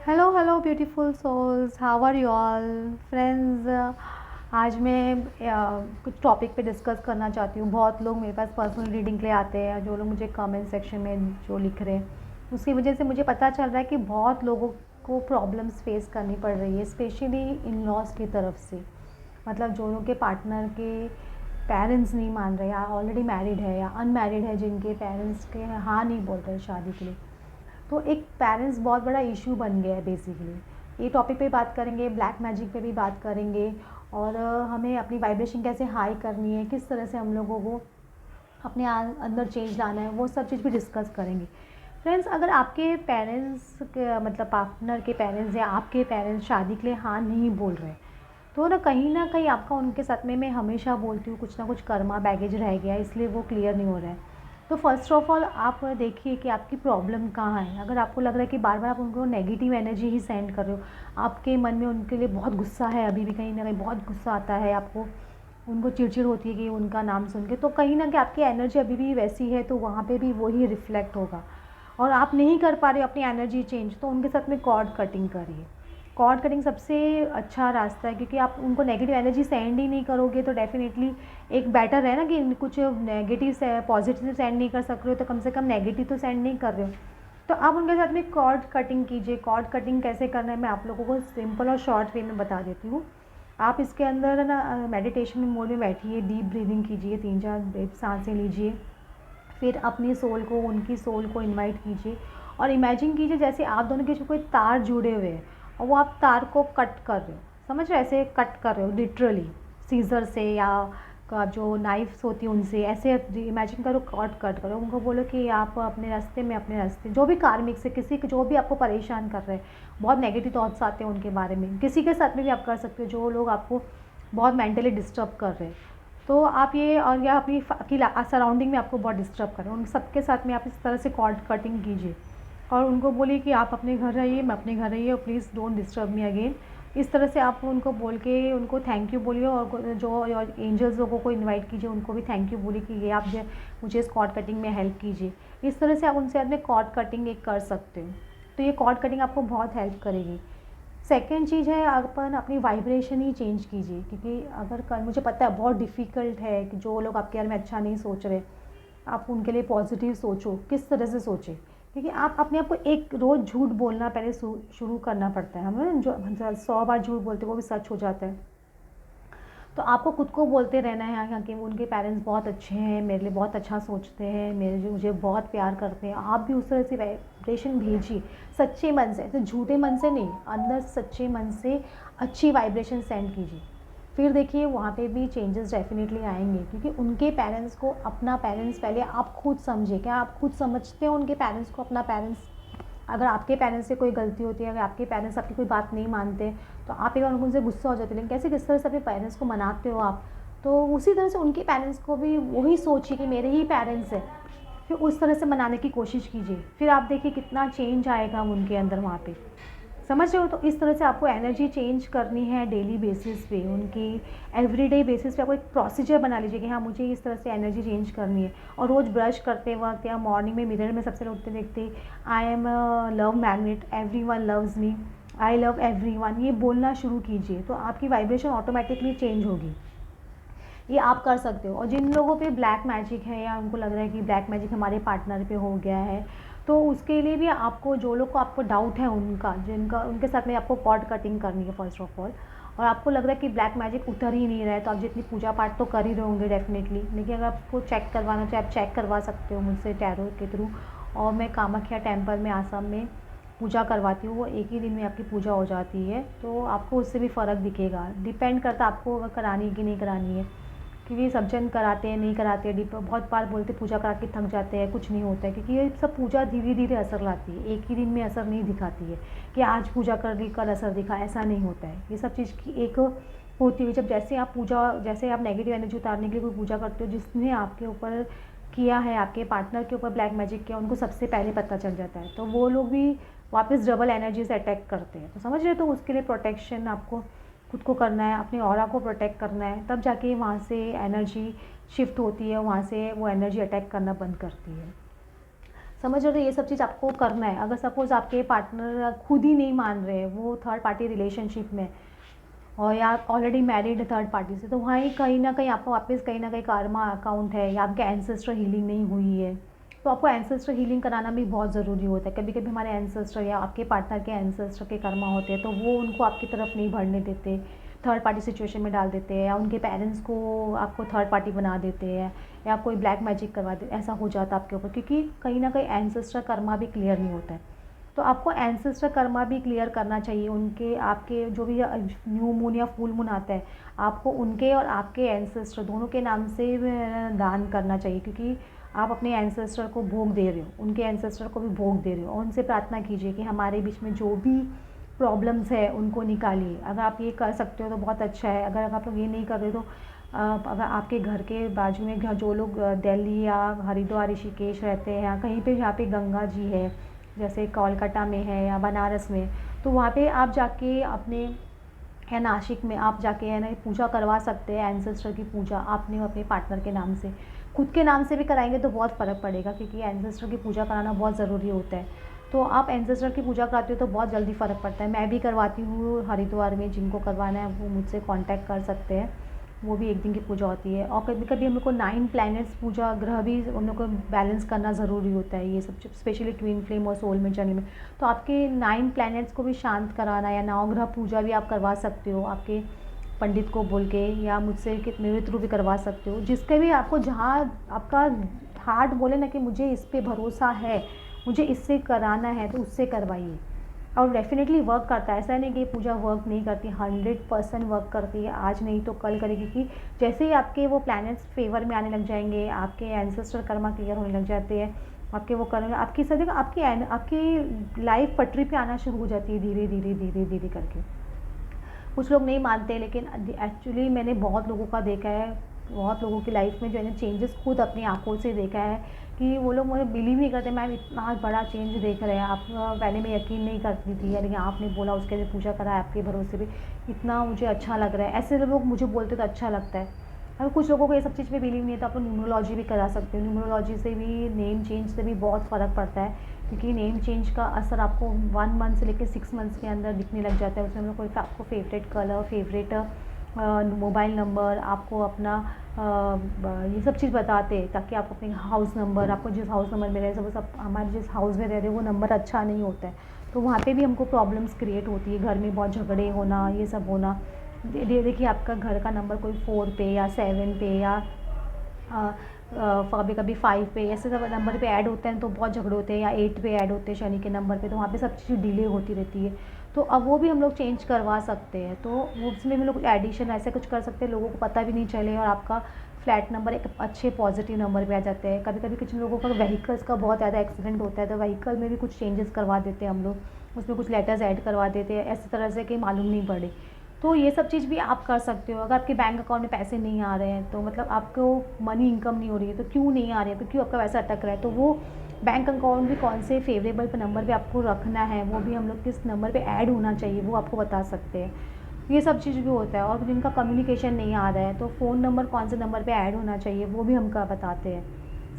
Hello beautiful souls, how are you all friends. आज मैं कुछ टॉपिक पे डिस्कस करना चाहती हूँ। बहुत लोग मेरे पास पर्सनल रीडिंग के लिए आते हैं, जो लोग मुझे कमेंट सेक्शन में जो लिख रहे हैं उसकी वजह से मुझे पता चल रहा है कि बहुत लोगों को प्रॉब्लम्स फेस करनी पड़ रही है, स्पेशली इन लॉज की तरफ से। मतलब जो लोगों के पार्टनर के पेरेंट्स नहीं मान रहे, या ऑलरेडी मैरिड है या अनमैरिड है, जिनके पेरेंट्स के हाँ नहीं बोल रहे शादी के लिए, तो एक पेरेंट्स बहुत बड़ा इशू बन गया है बेसिकली। ये टॉपिक पे बात करेंगे, ब्लैक मैजिक पे भी बात करेंगे, और हमें अपनी वाइब्रेशन कैसे हाई करनी है, किस तरह से हम लोगों को अपने अंदर चेंज लाना है, वो सब चीज़ भी डिस्कस करेंगे। फ्रेंड्स, अगर आपके पेरेंट्स के मतलब पार्टनर के पेरेंट्स या आपके पेरेंट्स शादी के लिए हाँ नहीं बोल रहे, तो ना कहीं आपका उनके साथ में, मैं हमेशा बोलती हूँ, कुछ ना कुछ कर्मा बैगेज रह गया है, इसलिए वो क्लियर नहीं हो रहा है। तो फर्स्ट ऑफ ऑल आप देखिए कि आपकी प्रॉब्लम कहाँ है। अगर आपको लग रहा है कि बार बार आप उनको नेगेटिव एनर्जी ही सेंड कर रहे हो, आपके मन में उनके लिए बहुत गुस्सा है, अभी भी कहीं ना कहीं बहुत गुस्सा आता है आपको, उनको चिड़चिड़ होती है कि उनका नाम सुन के, तो कहीं ना कहीं आपकी एनर्जी अभी भी वैसी है, तो वहाँ पे भी वही रिफ्लेक्ट होगा। और आप नहीं कर पा रहे हो अपनी एनर्जी चेंज, तो उनके साथ में कॉर्ड कटिंग करिए। कॉर्ड कटिंग सबसे अच्छा रास्ता है, क्योंकि आप उनको नेगेटिव एनर्जी सेंड ही नहीं करोगे तो डेफिनेटली एक बेटर है ना कि कुछ नेगेटिव से पॉजिटिव सेंड नहीं कर सक रहे हो, तो कम से कम नेगेटिव तो सेंड नहीं कर रहे हो। तो आप उनके साथ में कॉर्ड कटिंग कीजिए। कॉर्ड कटिंग कैसे करना है मैं आप लोगों को सिंपल और शॉर्ट वे में बता देती हूँ। आप इसके अंदर ना मेडिटेशन मोड में बैठिए, डीप ब्रीदिंग कीजिए, 3-4 डीप सांसें लीजिए, फिर अपनी सोल को, उनकी सोल को इनवाइट कीजिए, और इमेजिन कीजिए जैसे आप दोनों के कोई तार जुड़े हुए हैं, और वो आप तार को कट कर रहे हो, समझ रहे हो, ऐसे कट कर रहे हो लिटरली, सीजर से या का जो नाइफ्स होती हैं उनसे, ऐसे इमेजिन करो, कट करो। उनको बोलो कि आप अपने रास्ते में, अपने रास्ते जो भी कार्मिक से किसी जो भी आपको परेशान कर रहे हैं, बहुत नेगेटिव थॉट्स आते हैं उनके बारे में, किसी के साथ में भी आप कर सकते हो, जो लोग आपको बहुत मेंटली डिस्टर्ब कर रहे हैं, तो आप ये, और या अपनी सराउंडिंग में आपको बहुत डिस्टर्ब कर रहे हैं, उन सबके साथ में आप इस तरह से कॉर्ड कटिंग कीजिए, और उनको बोलिए कि आप अपने घर रहिए, मैं अपने घर रहिए, और please don't disturb me again. इस तरह से आप उनको बोल के उनको थैंक यू बोलिए, और जो एंजल्स लोगों को इनवाइट कीजिए, उनको भी थैंक यू बोलिए कि ये आप जो मुझे इस कॉर्ड कटिंग में हेल्प कीजिए। इस तरह से आप उनसे साथ में कॉर्ड कटिंग एक कर सकते हो, तो ये कॉर्ड कटिंग आपको बहुत हेल्प करेगी। सेकेंड चीज़ है, अपन अपनी वाइब्रेशन ही चेंज कीजिए, क्योंकि अगर कल, मुझे पता है बहुत डिफ़िकल्ट है कि जो लोग आपके बारे में अच्छा नहीं सोच रहे, आप उनके लिए पॉजिटिव सोचो, किस तरह से सोचें, क्योंकि आप अपने आप को एक रोज़ झूठ बोलना पहले शुरू करना पड़ता है। हमें जो 100 बार झूठ बोलते वो भी सच हो जाता है, तो आपको खुद को बोलते रहना है यहाँ कि उनके पेरेंट्स बहुत अच्छे हैं, मेरे लिए बहुत अच्छा सोचते हैं, मेरे जो मुझे बहुत प्यार करते हैं। आप भी उस तरह से वाइब्रेशन भेजिए, सच्चे मन से, ऐसे झूठे मन से नहीं, अंदर सच्चे मन से अच्छी वाइब्रेशन सेंड कीजिए। फिर देखिए वहाँ पे भी चेंजेस डेफिनेटली आएंगे, क्योंकि उनके पेरेंट्स को अपना पेरेंट्स पहले आप खुद समझे। क्या आप खुद समझते हो उनके पेरेंट्स को अपना पेरेंट्स? अगर आपके पेरेंट्स से कोई गलती होती है, अगर आपके पेरेंट्स आपकी कोई बात नहीं मानते, तो आप एक बार उनसे गुस्सा हो जाते, लेकिन कैसे किस तरह से अपने पेरेंट्स को मनाते हो आप, तो उसी तरह से उनके पेरेंट्स को भी वही सोचिए कि मेरे ही पेरेंट्स हैं, फिर उस तरह से मनाने की कोशिश कीजिए। फिर आप देखिए कितना चेंज आएगा उनके अंदर वहाँ पे, समझ रहे हो। तो इस तरह से आपको एनर्जी चेंज करनी है डेली बेसिस पे, उनकी एवरीडे बेसिस पे आपको एक प्रोसीजर बना लीजिए कि हाँ मुझे इस तरह से एनर्जी चेंज करनी है। और रोज़ ब्रश करते वक्त या मॉर्निंग में मिरर में सबसे उठते देखते, I am love magnet, every one loves me, I love every one, ये बोलना शुरू कीजिए, तो आपकी वाइब्रेशन ऑटोमेटिकली चेंज होगी। ये आप कर सकते हो। और जिन लोगों पे ब्लैक मैजिक है, या उनको लग रहा है कि ब्लैक मैजिक हमारे पार्टनर पे हो गया है, तो उसके लिए भी आपको, जो लोग को आपको डाउट है उनका, जिनका उनके साथ में आपको कॉर्ड कटिंग करनी है फर्स्ट ऑफ ऑल, और आपको लग रहा है कि ब्लैक मैजिक उतर ही नहीं रहा है, तो आप जितनी पूजा पाठ तो कर ही रहे होंगे डेफिनेटली, लेकिन अगर आपको चेक करवाना चाहे, आप चेक करवा सकते हो मुझसे टैरो के थ्रू। और मैं कामाख्या टेम्पल में आसाम में पूजा करवाती हूँ, वो एक ही दिन में आपकी पूजा हो जाती है, तो आपको उससे भी फ़र्क दिखेगा। डिपेंड करता है आपको करानी है कि नहीं करानी है, क्योंकि सब जन कराते हैं, नहीं कराते हैं, बहुत बार बोलते पूजा करा के थक जाते हैं, कुछ नहीं होता है, क्योंकि ये सब पूजा धीरे धीरे असर लाती है, एक ही दिन में असर नहीं दिखाती है कि आज पूजा कर ली कल असर दिखा, ऐसा नहीं होता है। ये सब चीज़ की एक होती है, जब जैसे आप पूजा, जैसे आप नेगेटिव एनर्जी उतारने के लिए कोई पूजा करते हो, जिसने आपके ऊपर किया है, आपके पार्टनर के ऊपर ब्लैक मैजिक किया, उनको सबसे पहले पता चल जाता है, तो वो लोग भी वापस डबल एनर्जी से अटैक करते हैं, तो समझ रहे हो। तो उसके लिए प्रोटेक्शन आपको खुद को करना है, अपने ऑरा को प्रोटेक्ट करना है, तब जाके वहाँ से एनर्जी शिफ्ट होती है, वहाँ से वो एनर्जी अटैक करना बंद करती है। समझ रहे हो? ये सब चीज़ आपको करना है। अगर सपोज़ आपके पार्टनर खुद ही नहीं मान रहे, वो थर्ड पार्टी रिलेशनशिप में, और या आप ऑलरेडी मैरिड थर्ड पार्टी से, तो वहीं कहीं ना कहीं आपको वापस कहीं ना कहीं कार्मा अकाउंट है, या आपके एंसेस्टर हीलिंग नहीं हुई है, तो आपको एंसेस्टर हीलिंग कराना भी बहुत ज़रूरी होता है। कभी कभी हमारे एंसेस्टर या आपके पार्टनर के एंसेस्टर के कर्मा होते हैं, तो वो उनको आपकी तरफ नहीं बढ़ने देते, थर्ड पार्टी सिचुएशन में डाल देते हैं, या उनके पेरेंट्स को आपको थर्ड पार्टी बना देते हैं, या कोई ब्लैक मैजिक करवा दे, ऐसा हो जाता है आपके ऊपर, क्योंकि कहीं ना कहीं एंसेस्टर कर्मा भी क्लियर नहीं होता है। तो आपको एंसेस्टर कर्मा भी क्लियर करना चाहिए। उनके आपके जो भी न्यू मून या फुल मून आता है, आपको उनके और आपके एंसेस्टर दोनों के नाम से दान करना चाहिए, क्योंकि आप अपने एंसेस्टर को भोग दे रहे हो, उनके एंसेस्टर को भी भोग दे रहे हो, और उनसे प्रार्थना कीजिए कि हमारे बीच में जो भी प्रॉब्लम्स है उनको निकालिए। अगर आप ये कर सकते हो तो बहुत अच्छा है। अगर आप लोग ये नहीं कर रहे तो अगर आपके घर के बाजू में जो लोग दिल्ली या हरिद्वार ऋषिकेश रहते हैं, या कहीं पे जहाँ पे गंगा जी है, जैसे कोलकाता में है या बनारस में, तो वहाँ पे आप जाके अपने, या नासिक में आप जाके है ना पूजा करवा सकते हैं। एंसेस्टर की पूजा आपने अपने पार्टनर के नाम से, खुद के नाम से भी कराएंगे तो बहुत फ़र्क पड़ेगा, क्योंकि एंसेस्टर की पूजा कराना बहुत ज़रूरी होता है। तो आप एंसेस्टर की पूजा कराते हो तो बहुत जल्दी फ़र्क पड़ता है। मैं भी करवाती हूँ हरिद्वार में, जिनको करवाना है वो मुझसे कांटेक्ट कर सकते हैं। वो भी एक दिन की पूजा होती है। और कभी कभी हम लोग को 9 प्लैनेट्स पूजा ग्रह भी हम लोग को बैलेंस करना ज़रूरी होता है, ये सब स्पेशली ट्विन फ्लेम और सोल में जर्नी में। तो आपके 9 प्लैनेट्स को भी शांत कराना, या नवग्रह पूजा भी आप करवा सकते हो आपके पंडित को बोल के, या मुझसे मेरे थ्रू भी करवा सकते हो। जिसके भी आपको, जहाँ आपका हार्ट बोले ना कि मुझे इस पे भरोसा है, मुझे इससे कराना है, तो उससे करवाइए। और डेफिनेटली वर्क करता है। ऐसा नहीं कि ये पूजा वर्क नहीं करती, 100% वर्क करती है। आज नहीं तो कल करेगी, कि जैसे ही आपके वो प्लैनेट्स फेवर में आने लग जाएंगे, आपके एंसेस्टर कर्मा क्लियर होने लग जाते हैं, आपके वो कर्म आपकी सदी आपकी लाइफ पटरी पे आना शुरू हो जाती है, धीरे धीरे धीरे धीरे करके। कुछ लोग नहीं मानते, लेकिन एक्चुअली मैंने बहुत लोगों का देखा है, बहुत लोगों की लाइफ में जो है ना चेंजेस खुद अपनी आंखों से देखा है, कि वो लोग मुझे बिलीव नहीं करते, मैम इतना बड़ा चेंज देख रहे हैं आप। पहले मैं यकीन नहीं करती थी, लेकिन आपने बोला, उसके लिए पूजा करा है, आपके भरोसे भी इतना मुझे अच्छा लग रहा है। ऐसे लोग मुझे बोलते तो अच्छा लगता है। अगर कुछ लोगों को ये सब चीज़ पे बिलीव नहीं है, तो आप न्यूमरोलॉजी भी करा सकते हो। न्यूमरोलॉजी से भी, नेम चेंज से भी बहुत फ़र्क पड़ता है, क्योंकि नेम चेंज का असर आपको 1 मंथ से लेकर 6 मंथ्स के अंदर दिखने लग जाता है। उसमें हम लोग कोई आपको favourite colour, favourite mobile number, आपको अपना ये सब चीज़ बताते हैं, ताकि आप अपने हाउस नंबर, आपको जिस हाउस नंबर में रहे, सब हमारे जिस हाउस में रह रहे वो नंबर अच्छा नहीं होता है, तो वहाँ पे भी हमको प्रॉब्लम्स क्रिएट होती है। घर में बहुत झगड़े होना, ये सब होना। देखिए आपका घर का नंबर कोई 4 पे या 7 पे या कभी कभी 5 पे, ऐसे सब नंबर पे ऐड होते हैं तो बहुत झगड़े होते हैं, या 8 पे ऐड होते हैं शनि के नंबर पे, तो वहाँ पे सब चीज़ डिले होती रहती है। तो अब वो भी हम लोग चेंज करवा सकते हैं। तो वो उसमें भी लोग एडिशन ऐसे कुछ कर सकते हैं, लोगों को पता भी नहीं चले, और आपका फ्लैट नंबर एक अच्छे पॉजिटिव नंबर पे आ जाते हैं। कभी कभी कुछ लोगों का व्हीकल्स का बहुत ज़्यादा एक्सीडेंट होता है, तो व्हीकल में भी कुछ चेंजेस करवा देते हैं हम लोग, उसमें कुछ लेटर्स ऐड करवा देते हैं, ऐसी तरह से कि मालूम नहीं पड़े। तो ये सब चीज़ भी आप कर सकते हो। अगर आपके बैंक अकाउंट में पैसे नहीं आ रहे हैं, तो मतलब आपको मनी इनकम नहीं हो रही है, तो क्यों नहीं आ रही है, तो क्यों आपका पैसा अटक रहा है, तो वो बैंक अकाउंट भी कौन से फेवरेबल नंबर पे आपको रखना है, वो भी हम लोग किस नंबर पे ऐड होना चाहिए, वो आपको बता सकते हैं। ये सब चीज़ भी होता है। और जिनका कम्युनिकेशन नहीं आ रहा है, तो फ़ोन नंबर कौन से नंबर पे ऐड होना चाहिए, वो भी हमको बताते हैं।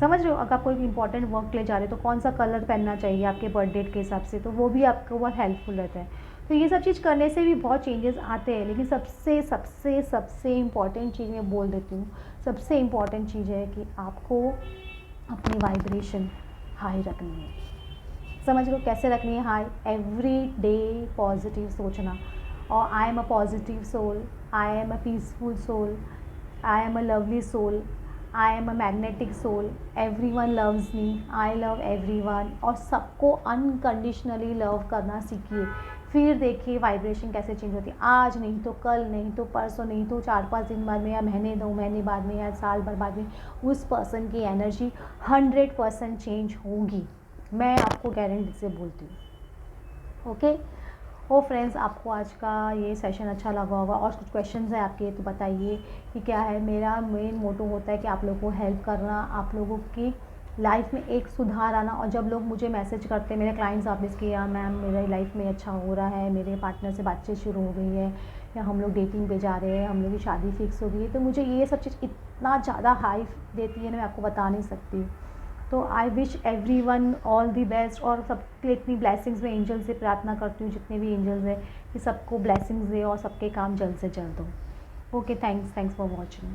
समझ रहे हो? अगर आप कोई इंपॉर्टेंट वर्क ले जा रहे हो, तो कौन सा कलर पहनना चाहिए आपके बर्थ डेट के हिसाब से, तो वो भी आपको बहुत हेल्पफुल रहता है। तो ये सब चीज़ करने से भी बहुत चेंजेस आते हैं, लेकिन सबसे सबसे सबसे इम्पॉर्टेंट चीज़ मैं बोल देती हूँ, सबसे इम्पॉर्टेंट चीज़ है कि आपको अपनी वाइब्रेशन हाई रखनी है। समझ लो कैसे रखनी है हाई? एवरी डे पॉजिटिव सोचना, और I am a positive soul, I am a peaceful soul, I am a lovely soul, I am a magnetic soul, everyone loves me, I love everyone. और सबको unconditionally love करना सीखिए, फिर देखिए vibration कैसे change होती है। आज नहीं तो कल, नहीं तो परसों, नहीं तो 4-5 दिन बाद में, या महीने 2 महीने बाद में, या साल भर बाद में, उस पर्सन की एनर्जी 100% चेंज होगी। मैं आपको गारंटी से बोलती हूँ। ओके। ओ फ्रेंड्स, आपको आज का ये सेशन अच्छा लगा होगा, और कुछ क्वेश्चंस हैं आपके तो बताइए कि क्या है। मेरा मेन मोटो होता है कि आप लोगों को हेल्प करना, आप लोगों की लाइफ में एक सुधार आना। और जब लोग मुझे मैसेज करते हैं, मेरे क्लाइंट्स ऑफिस के, या मैम मेरी लाइफ में अच्छा हो रहा है, मेरे पार्टनर से बातचीत शुरू हो गई है, या हम लोग डेटिंग पे जा रहे हैं, हम लोग की शादी फिक्स हो गई है, तो मुझे ये सब चीज़ इतना ज़्यादा हाई देती है ना, मैं आपको बता नहीं सकती। तो I wish everyone all the best, और सबके लिए इतनी ब्लेसिंग्स मैं एंजल से प्रार्थना करती हूँ, जितने भी एंजल्स हैं कि सबको ब्लेसिंग्स दे और सबके काम जल्द से जल्द हो। Okay, thanks for watching.